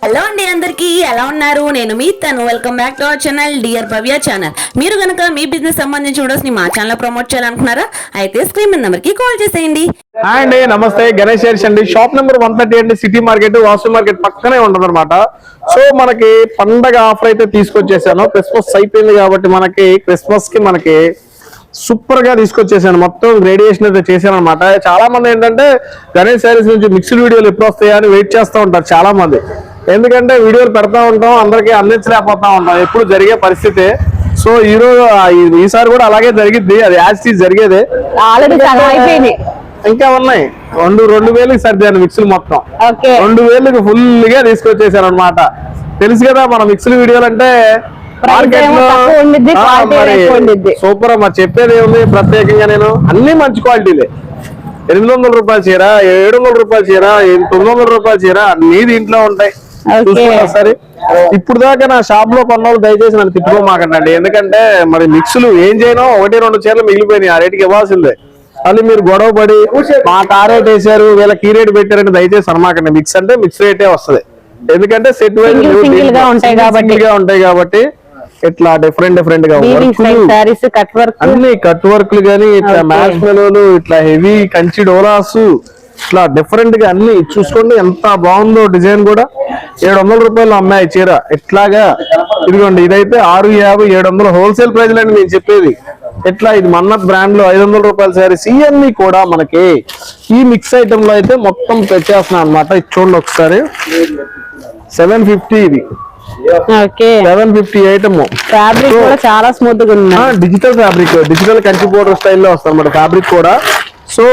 Hello అండి, అందరికీ ఎలా ఉన్నారు? నేను మీ తను. Welcome back to our channel dear Bhavya channel. మీరు కనుక మీ బిజినెస్ సంబంధించి వీడియోస్ ని మా ఛానల్ ప్రమోట్ చేయాలనుకున్నారా? అయితే స్క్రీన్ మీద నెంబర్ కి కాల్ చేసేయండి. హాయ్ అండి, నమస్తే. గణేష్ హెయిర్స్ అండి. షాప్ నెంబర్ 130 అండి. సిటీ మార్కెట్, వాసు మార్కెట్ పక్కనే ఉంటుంది అనమాట. సో మనకి పండగ ఆఫర్ అయితే తీసుకొచ్చేసాను. క్రిస్మస్ అయిపోయింది కాబట్టి క్రిస్మస్ కి మనకి సూపర్ గా తీసుకొచ్చేసాను. మొత్తం రేడియేషన్ అయితే చేశాను అనమాట. చాలా మంది ఏంటంటే గణేష్ హెయిర్స్ నుంచి మిక్స్డ్ వీడియోలు ఎప్పుడు వస్తాయా అని వెయిట్ చేస్తూ ఉంటారు చాలా మంది. ఎందుకంటే వీడియోలు పెడతా ఉంటాం, అందరికీ అందించలేకపోతా ఉంటాం, ఎప్పుడు జరిగే పరిస్థితి. సో ఈసారి కూడా అలాగే జరిగింది. అది యాజ్ జరిగేది. ఇంకా ఉన్నాయి 2,000 సర్దాను మిక్స్లు మొత్తం 2,000 ఫుల్ గా తీసుకొచ్చేసాను అనమాట. తెలుసు కదా మన మిక్స్డ్ వీడియోలు అంటే మార్కెట్ లో సూపర్. మరి చెప్పేది ఏముంది, ప్రత్యేకంగా నేను అన్ని మంచి క్వాలిటీలే. 800 రూపాయల చీర, 700 రూపాయల చీర, 900 రూపాయల చీర అన్ని దీంట్లో ఉంటాయి. సరే, ఇప్పుడు దాకా నా షాప్ లో కొన్నోళ్ళు దయచేసి నన్ను తిట్టుకోమాకండి. ఎందుకంటే మరి మిక్స్లు ఏం చేయను, 1-2 చీరలు మిగిలిపోయినాయి, ఆ రేటుకి ఇవ్వాల్సిందే. మళ్ళీ మీరు గొడవ పడి మాకు ఆ రేట్ వేసారు, వీళ్ళకి ఈ రేట్ పెట్టారంటే దయచేసి అనమాకండి. మిక్స్ అంటే మిక్స్ రేటే వస్తుంది. ఎందుకంటే సెట్ వైజ్ ఉంటాయి కాబట్టి ఇట్లా డిఫరెంట్ గా అన్ని కట్ వర్క్లు గానీ, ఇట్లా మ్యాచ్ మెలోలు, ఇట్లా హెవీ కంచి డోలాస్, ఇట్లా డిఫరెంట్ గా అన్ని చూసుకోండి. ఎంత బాగుందో డిజైన్ కూడా. 700 రూపాయలు అమ్మాయి చీర ఇట్లాగా. ఇదిగోండి, ఇదైతే 650, 700 హోల్సేల్ ప్రైజ్ అని నేను చెప్పేది. ఇట్లా ఇది మన్నత్ బ్రాండ్ లో 500 రూపాయల శారీస్ ఇవన్నీ కూడా మనకి ఈ మిక్స్ ఐటమ్ లో అయితే మొత్తం తెచ్చేస్తున్నాను అనమాట. ఇది చూడండి ఒకసారి. 750 ఇది 750 ఐటమ్. ఫ్యాబ్రిక్ కూడా చాలా స్మూత్ గా ఉంది. Digital fabric, digital Kanchi powder స్టైల్లో వస్తుంది అన్నమాట ఫ్యాబ్రిక్ కూడా. సో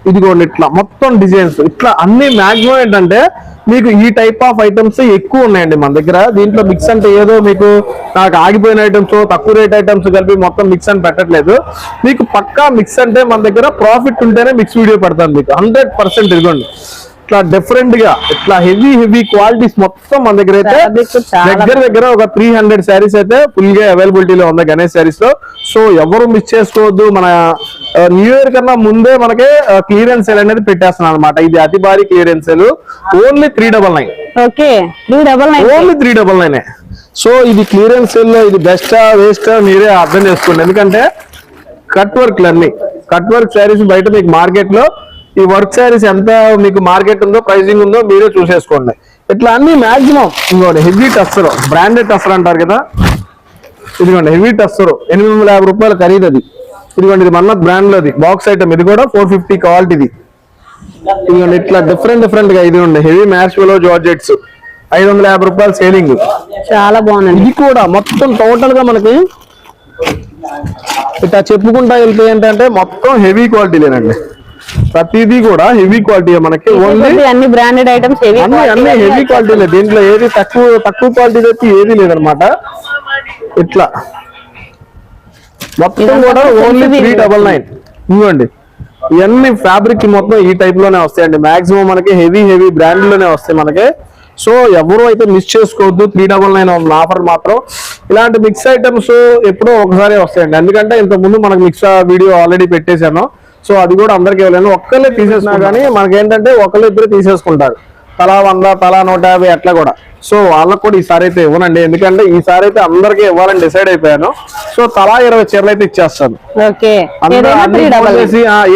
ఇదిగోండి, ఇట్లా మొత్తం డిజైన్స్ ఇట్లా అన్ని మాక్సిమం ఏంటంటే మీకు ఈ టైప్ ఆఫ్ ఐటమ్స్ ఎక్కువ ఉన్నాయండి మన దగ్గర. దీంట్లో మిక్స్ అంటే ఏదో మీకు నాకు ఆగిపోయిన ఐటమ్స్, తక్కువ రేట్ ఐటమ్స్ కలిపి మొత్తం మిక్స్ అని పెట్టట్లేదు. మీకు పక్కా మిక్స్ అంటే మన దగ్గర ప్రాఫిట్ ఉంటేనే మిక్స్ వీడియో పెడతాను మీకు 100%. ఇదిగోండి, ఇట్లా డిఫరెంట్ గా ఇట్లా హెవీ క్వాలిటీస్ మొత్తం మన దగ్గర అయితే దగ్గర ఒక 300 శారీస్ అయితే ఫుల్ గా అవైలబిలిటీలో ఉంది గణేష్ శారీస్ లో. సో ఎవరు మిస్ చేసుకోవద్దు. మన న్యూ ఇయర్ కన్నా ముందే మనకి క్లియరెన్స్ సేల్ అనేది పెట్టేస్తున్నాను అనమాట. ఇది అతి భారీ clearance sale. Only 399. Only 399. So ఇది క్లియరెన్స్ సేల్ లో ఇది బెస్టా వేస్టా మీరే అర్థం చేసుకోండి. ఎందుకంటే కట్ వర్క్లు అన్ని కట్ వర్క్ శారీస్ బయట మీకు మార్కెట్ లో ఈ వర్క్ శారీస్ ఎంత మీకు మార్కెట్ ఉందో, ప్రైజింగ్ ఉందో మీరే చూసేసుకోండి. ఇట్లా అన్ని మాక్సిమం. ఇంకోటి హెవీ టస్సర్, బ్రాండెడ్ టస్సర్ అంటారు కదా. ఇదిగోండి హెవీ టస్సర్, 850 రూపాయలు ఖరీదు అది. ఇదిగోండి, ఇది మన్నత్ బ్రాండ్ లోది బాక్స్ ఐటమ్. ఇది కూడా 450 క్వాలిటీది. ఇదిగోండి, ఇట్లా డిఫరెంట్ గా ఇదిగోండి హెవీ మ్యాచ్ లో జార్జెట్స్ 550 రూపాయలు సేలింగ్. చాలా బాగుంది. ఇది కూడా మొత్తం టోటల్ గా మనకి ఇట్లా చెప్పుకుంటా వెళ్తే ఏంటంటే మొత్తం హెవీ క్వాలిటీలేనండి. ప్రతిదీ కూడా హెవీ క్వాలిటీ మనకి. ఓన్లీ అన్ని బ్రాండెడ్ ఐటమ్స్ అన్ని హెవీ క్వాలిటీలే. దీంట్లో ఏది తక్కువ క్వాలిటీ అయితే ఏది లేదనమాట. ఇట్లా మొత్తం కూడా ఓన్లీ 399. ఇవ్వండి, ఇవన్నీ ఫ్యాబ్రిక్ మొత్తం ఈ టైప్ లోనే వస్తాయండి. మాక్సిమం మనకి హెవీ బ్రాండ్ లోనే వస్తాయి మనకి. సో ఎవరు అయితే మిస్ చేసుకోవద్దు. 399 ఆఫర్ మాత్రం. ఇలాంటి మిక్స్ ఐటమ్స్ ఎప్పుడో ఒకసారి వస్తాయండి. ఎందుకంటే ఇంత ముందు మనకు మిక్స్ వీడియో ఆల్రెడీ పెట్టేశాను. సో అది కూడా అందరికి ఇవ్వలేను. ఒక్కళ్ళే తీసేసినా కానీ మనకేంటంటే ఒకళ్ళు ఇద్దరు తీసేసుకుంటారు. తలా 100, తలా 150 అట్లా కూడా. సో వాళ్ళకు కూడా ఈసారి అయితే ఇవ్వనండి. ఎందుకంటే ఈసారి అయితే అందరికీ ఇవ్వాలని డిసైడ్ అయిపోయాను. సో తలా 20 చీరలు అయితే ఇచ్చేస్తాను.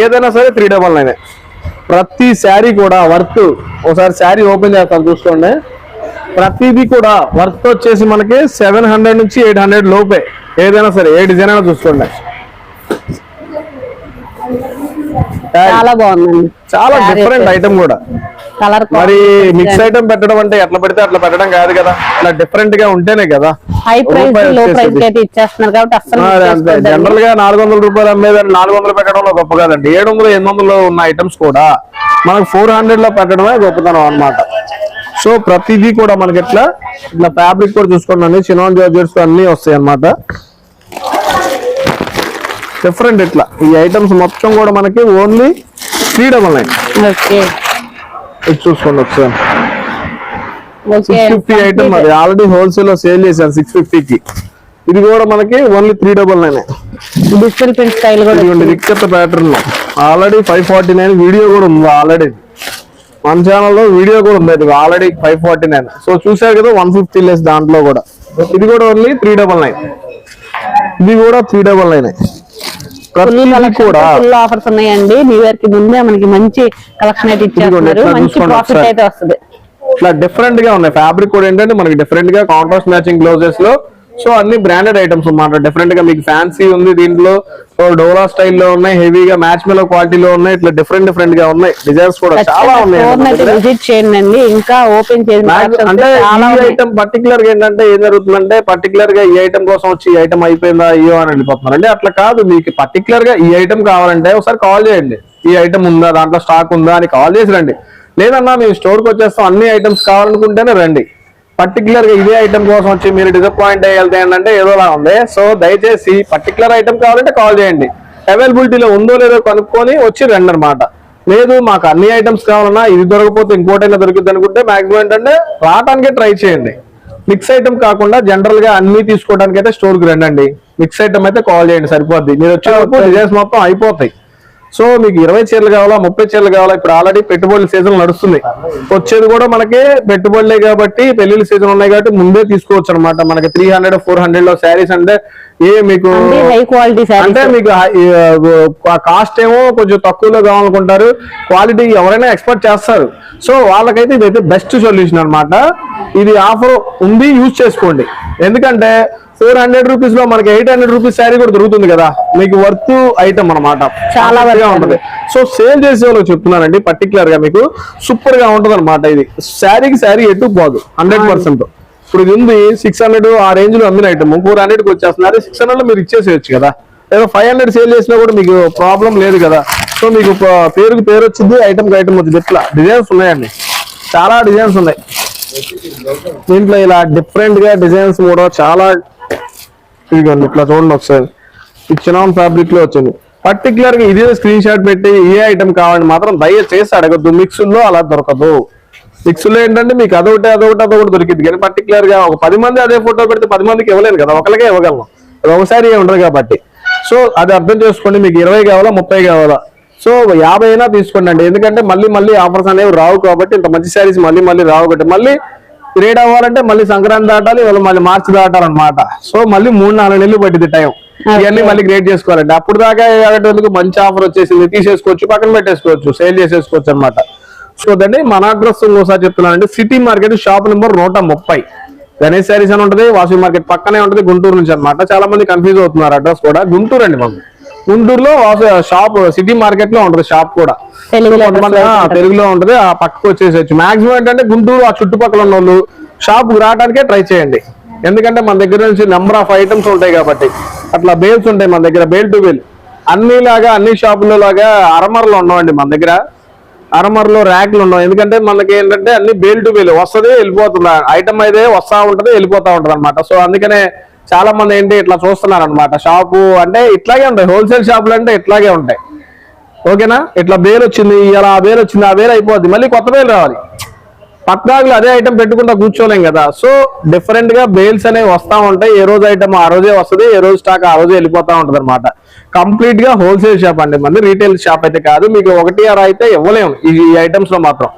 ఏదైనా సరే 399. ప్రతి శారీ కూడా వర్త్. ఒకసారి శారీ ఓపెన్ చేస్తాను చూసుకోండి. ప్రతిదీ కూడా వర్త్ వచ్చేసి మనకి 700 నుంచి 800 లోపే. ఏదైనా సరే ఏ డిజైన్ అయినా చూసుకోండి. చాలా బాగుందండి. చాలా డిఫరెంట్ ఐటమ్ కూడా. మరి మిక్స్ ఐటమ్ పెట్టడం అంటే ఎట్లా పెడితే అట్లా పెట్టడం కాదు కదా. ఇట్లా డిఫరెంట్ గా ఉంటేనే కదా. జనరల్ గా 400 రూపాయలు అమ్మేదాన్ని 400 పెట్టడంలో గొప్ప కాదండి. 700, 800 ఉన్న ఐటమ్స్ కూడా మనకు 400 లో పెట్టడమే గొప్పతనం అన్నమాట. సో ప్రతిదీ కూడా మనకి ఇట్లా ఫ్యాబ్రిక్ కూడా చూసుకోండి. చినాన్ జార్జెట్స్ అన్ని వస్తాయి అన్నమాట. డిఫరెంట్ ఇట్లా ఈ ఐటమ్స్ మొత్తం కూడా మనకి ఓన్లీ 399. ఇది చూసుకోండి ఒకసారి. 650 ఐటమ్. అది ఆల్రెడీ హోల్సేల్ లో సేల్ చేశాను 650కి. ఇది కూడా మనకి ఓన్లీ 399. డిజిటల్ ప్రింట్ స్టైల్ కూడా రిక్కెట్ ప్యాటర్న్ ఆల్రెడీ 549 వీడియో కూడా ఉంది ఆల్రెడీ. మన ఛానల్లో వీడియో కూడా ఉంది ఆల్రెడీ 549. సో చూసారు కదా 150 లెస్ దాంట్లో కూడా. ఇది కూడా ఓన్లీ 399. ఇది కూడా 399. కూడా ఫుల్ ఆఫర్స్ ఉన్నాయండి. న్యూ ఇయర్ కి ముందే మనకి మంచి కలెక్షన్ అయితే ఇచ్చేస్తున్నారు. మంచి ప్రాఫిట్ అయితే వస్తుంది. ఇట్లా డిఫరెంట్ గా ఉన్నాయి. ఫ్యాబ్రిక్ కూడా ఏంటంటే మనకి డిఫరెంట్ గా కాంట్రాస్ట్ మ్యాచింగ్ బ్లౌజెస్ లో. సో అన్ని బ్రాండెడ్ ఐటమ్స్ అన్నమాట. డిఫరెంట్ గా మీకు ఫ్యాన్సీ ఉంది దీంట్లో. సో డోలా స్టైల్లో ఉన్నాయి, హెవీగా మ్యాచ్ మెలో క్వాలిటీలో ఉన్నాయి. ఇట్లా డిఫరెంట్ గా ఉన్నాయి. డిజైన్స్ కూడా చాలా ఉన్నాయి. విజిట్ చేయండి. ఇంకా ఓపెన్ అంటే ఈ ఐటమ్ పర్టికులర్ గా ఏంటంటే ఏం జరుగుతుందంటే పర్టికులర్ గా ఈ ఐటమ్ కోసం వచ్చి ఈ ఐటమ్ అయిపోయిందా అయ్యో అని వెళ్ళిపోతున్నారు. అంటే అట్లా కాదు. మీకు పర్టికులర్ గా ఈ ఐటమ్ కావాలంటే ఒకసారి కాల్ చేయండి. ఈ ఐటమ్ ఉందా, దాంట్లో స్టాక్ ఉందా అని కాల్ చేసి రండి. లేదన్నా మేము స్టోర్ కి వచ్చేస్తాం, అన్ని ఐటమ్స్ కావాలనుకుంటేనే రండి. పర్టికులర్ గా ఇదే ఐటమ్ కోసం వచ్చి మీరు డిసప్పాయింట్ అయ్యేది ఏంటంటే ఏదోలా ఉంది. సో దయచేసి పర్టికులర్ ఐటమ్ కావాలంటే కాల్ చేయండి. అవైలబిలిటీలో ఉందో లేదో కనుక్కొని వచ్చి రండి అనమాట. లేదు మాకు అన్ని ఐటమ్స్ కావాలన్నా ఇది దొరకపోతే ఇంకోటైనా దొరుకుతుంది అనుకుంటే మాక్సిమం ఏంటంటే రావడానికే ట్రై చేయండి. మిక్స్ ఐటమ్ కాకుండా జనరల్ గా అన్ని తీసుకోవడానికి అయితే స్టోర్ కి రండి. మిక్స్ ఐటమ్ అయితే కాల్ చేయండి సరిపోద్ది. మీరు వచ్చేటప్పుడు డిజైన్స్ మొత్తం అయిపోతాయి. సో మీకు 20 చీరలు కావాలా, 30 చీరలు కావాలా, ఇప్పుడు ఆల్రెడీ పెట్టుబడుల సీజన్ నడుస్తుంది. వచ్చేది కూడా మనకి పెట్టుబడులే కాబట్టి, పెళ్లిళ్ళ సీజన్ ఉన్నాయి కాబట్టి ముందే తీసుకోవచ్చు అనమాట. మనకి 300-400 లో శారీస్ అంటే మీకు హై క్వాలిటీ అంటే మీకు కాస్ట్ ఏమో కొంచెం తక్కువలో కావాలనుకుంటారు. క్వాలిటీ ఎవరైనా ఎక్స్పెక్ట్ చేస్తారు. సో వాళ్ళకైతే ఇదైతే బెస్ట్ సొల్యూషన్ అనమాట. ఇది ఆఫర్ ఉంది, యూజ్ చేసుకోండి. ఎందుకంటే 400 రూపీస్ లో మనకి 800 రూపీస్ శారీ కూడా దొరుకుతుంది కదా. మీకు వర్త్ ఐటమ్ అనమాట, చాలా బాగా ఉంటది. సో సేల్ చేసే వాళ్ళకి చెప్తున్నానండి, పర్టికులర్ గా మీకు సూపర్ గా ఉంటది అనమాట. ఇది శారీకి శారీ ఎటు పోదు 100%. ఇప్పుడు ఇది ఉంది 600 ఆ రేంజ్ లో అమ్మిన ఐటమ్ 400 కి వచ్చేస్తున్నారు. 600 లో మీరు ఇచ్చేసేయచ్చు కదా. ఏదో 500 సేల్ చేసినా కూడా మీకు ప్రాబ్లం లేదు కదా. సో మీకు పేరుకి పేరు వచ్చింది, ఐటమ్ కి ఐటమ్ వచ్చింది. ఇట్లా డిజైన్స్ ఉన్నాయండి, చాలా డిజైన్స్ ఉన్నాయి దీంట్లో. ఇలా డిఫరెంట్ గా డిజైన్స్ కూడా చాలా. ఇదిగోండి ఇట్లా చూడండి ఒకసారి. ఇచ్చిన ఫ్యాబ్రిక్ లో వచ్చింది. పర్టికులర్ గా ఇదే స్క్రీన్ షాట్ పెట్టి ఏ ఐటమ్ కావాలని మాత్రం దయచేసి అడగద్దు. మిక్సుల్లో అలా దొరకదు. మిక్సుల్లో ఏంటంటే మీకు అదొకటి దొరికింది. కానీ పర్టికులర్ గా ఒక 10 మంది అదే ఫోటో పెడితే 10 మందికి ఇవ్వలేను కదా, ఒకరికే ఇవ్వగలను. ఒకసారి ఉండదు కాబట్టి. సో అది అర్థం చేసుకోండి. మీకు 20 కావాలా, 30 కావాలా, సో 50 అయినా తీసుకోండి అండి. ఎందుకంటే మళ్ళీ ఆఫర్స్ అనేవి రావు కాబట్టి, ఇంత మంచి శారీస్ మళ్ళీ రావు కాబట్టి, మళ్ళీ రేట్ అవ్వాలంటే మళ్ళీ సంక్రాంతి దాటాలి, మళ్ళీ మార్చి దాటాలన్నమాట. సో మళ్ళీ 3-4 నెలలు పట్టింది టైం. ఇవన్నీ మళ్ళీ గ్రేట్ చేసుకోవాలండి. అప్పుడు దాకా ఆడేటందుకు మంచి ఆఫర్ వచ్చేసింది, తీసేసుకోవచ్చు, పక్కన పెట్టేసుకోవచ్చు, సేల్ చేసేసుకోవచ్చు అనమాట. సో దండి మన అడ్రస్ ఒకసారి చెప్తున్నానండి. City market shop number 130 Ganesh saris అని ఉంటుంది. వాషింగ్ మార్కెట్ పక్కనే ఉంటుంది, గుంటూరు నుంచి అనమాట. చాలా మంది కన్ఫ్యూజ్ అవుతున్నారు. అడ్రస్ కూడా గుంటూరు అండి. మాకు గుంటూరులో షాప్ సిటీ మార్కెట్ లో ఉంటుంది. షాప్ కూడా తెలుగులో ఉంటుంది. ఆ పక్కకు వచ్చేసేయచ్చు. మాక్సిమం ఏంటంటే గుంటూరు ఆ చుట్టుపక్కల ఉన్న వాళ్ళు షాప్ రావడానికే ట్రై చేయండి. ఎందుకంటే మన దగ్గర నుంచి నెంబర్ ఆఫ్ ఐటమ్స్ ఉంటాయి కాబట్టి. అట్లా బేల్స్ ఉంటాయి మన దగ్గర, బేల్ టు బేల్. అన్ని షాపుల్లో లాగా అరమర్లు ఉండవండి మన దగ్గర. అరమర్లో ర్యాక్లు ఉండవు. ఎందుకంటే మనకి ఏంటంటే అన్ని బేల్ టు బేల్ వస్తుంది, వెళ్ళిపోతుంది. ఐటమ్ అయితే వస్తా ఉంటది, వెళ్ళిపోతా ఉంటది అనమాట. సో అందుకనే చాలా మంది ఏంటి ఇట్లా చూస్తున్నారు అనమాట. షాపు అంటే ఇట్లాగే ఉంటాయి. హోల్సేల్ షాపులు అంటే ఇట్లాగే ఉంటాయి. ఓకేనా. ఇట్లా బేల్ వచ్చింది, ఇలా ఆ బేల్ వచ్చింది, ఆ బేల్ అయిపోద్ది, మళ్ళీ కొత్త బేల్ రావాలి. పద్నాలుగులో అదే ఐటమ్ పెట్టుకుంటా కూర్చోలేం కదా. సో డిఫరెంట్ గా బేల్స్ అనేవి వస్తా ఉంటాయి. ఏ రోజు ఐటమ్ ఆ రోజే వస్తుంది, ఏ రోజు స్టాక్ ఆ రోజే వెళ్ళిపోతా ఉంటది అనమాట. కంప్లీట్ గా హోల్సేల్ షాప్ అండి మంది, రీటైల్ షాప్ అయితే కాదు. మీకు 1-6 అయితే ఇవ్వలేము ఈ ఐటమ్స్ లో మాత్రం.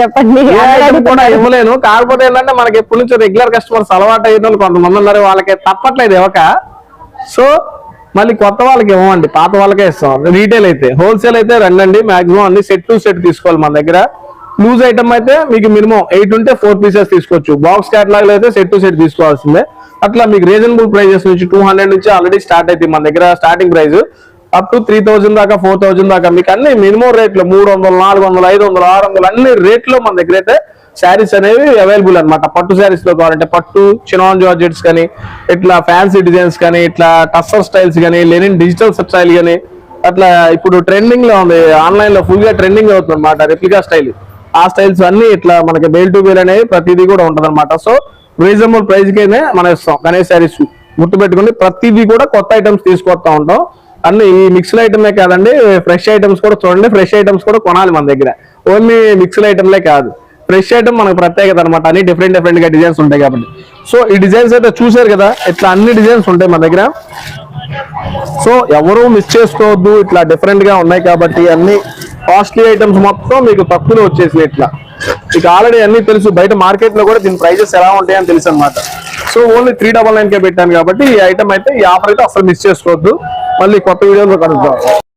చెప్పండి కూడా ఇవ్వలేను. కాకపోతే ఏంటంటే మనకి ఎప్పటి నుంచో రెగ్యులర్ కస్టమర్స్ అలవాటు అయిన వాళ్ళు కొంతమంది ఉన్నారు, వాళ్ళకి తప్పట్లేదు ఇవ్వక. సో మళ్ళీ కొత్త వాళ్ళకి ఇవ్వండి, పాత వాళ్ళకే ఇస్తాం. రీటైల్ అయితే. హోల్సేల్ అయితే రండి. మాక్సిమం అన్ని సెట్ టు సెట్ తీసుకోవాలి మన దగ్గర. లూజ్ ఐటమ్ అయితే మీకు మినిమం 8 ఉంటే 4 పీసెస్ తీసుకోవచ్చు. బాక్స్ క్యాటలాగ్ అయితే సెట్ టు సెట్ తీసుకోవాల్సిందే. అట్లా మీకు రీజనబుల్ ప్రైజెస్ నుంచి 200 నుంచి ఆల్రెడీ స్టార్ట్ అయితే మన దగ్గర. స్టార్టింగ్ ప్రైస్ అప్ టు 3000 దాకా, 4000 దాకా మీకు అన్ని మినిమం రేట్లు 300, 400, 500, 600 అన్ని రేట్లో మన దగ్గర అయితే శారీస్ అనేవి అవైలబుల్ అనమాట. పట్టు శారీస్ లో కావాలంటే పట్టు, చినాన్ జార్జెట్స్ కానీ, ఇట్లా ఫ్యాన్సీ డిజైన్స్ కానీ, ఇట్లా టస్సర్ స్టైల్స్ కానీ, లెనిన్ డిజిటల్ స్టైల్ కానీ, అట్లా ఇప్పుడు ట్రెండింగ్ లో ఉంది. ఆన్లైన్ లో ఫుల్ గా ట్రెండింగ్ అవుతుంది అనమాట. రెప్లికా స్టైల్, ఆ స్టైల్స్ అన్ని ఇట్లా మనకి బేల్ టు బేల్ అనేవి ప్రతిదీ కూడా ఉంటది అనమాట. సో రీజనబుల్ ప్రైస్ కైనా మనం ఇస్తాం. గణేష్ శారీస్ గుర్తుపెట్టుకుని ప్రతిదీ కూడా కొత్త ఐటమ్స్ తీసుకొస్తా ఉంటాం. అన్ని ఈ మిక్స్డ్ ఐటమే కాదండి, ఫ్రెష్ ఐటమ్స్ కూడా చూడండి. ఫ్రెష్ ఐటమ్స్ కూడా కొనాలి మన దగ్గర. ఓన్లీ మిక్స్డ్ ఐటమ్లే కాదు, ఫ్రెష్ ఐటమ్ మనకు ప్రత్యేకత అనమాట. అన్ని డిఫరెంట్ గా డిజైన్స్ ఉంటాయి కాబట్టి. సో ఈ డిజైన్స్ అయితే చూసారు కదా, ఇట్లా అన్ని డిజైన్స్ ఉంటాయి మన దగ్గర. సో ఎవరు మిస్ చేసుకోవద్దు, ఇట్లా డిఫరెంట్ గా ఉన్నాయి కాబట్టి అన్ని కాస్ట్లీ ఐటమ్స్ మొత్తం మీకు తక్కువలో వచ్చేసినాయి ఇట్లా. మీకు ఆల్రెడీ అన్ని తెలుసు, బయట మార్కెట్ లో కూడా దీని ప్రైజెస్ ఎలా ఉంటాయని తెలుసు అనమాట. సో ఓన్లీ 399 కే పెట్టాను కాబట్టి ఈ ఐటమ్ అయితే, ఈ ఆఫర్ అయితే అసలు మిస్ చేసుకోవద్దు. మళ్ళీ కొత్త వీడియోలో కలుద్దాం.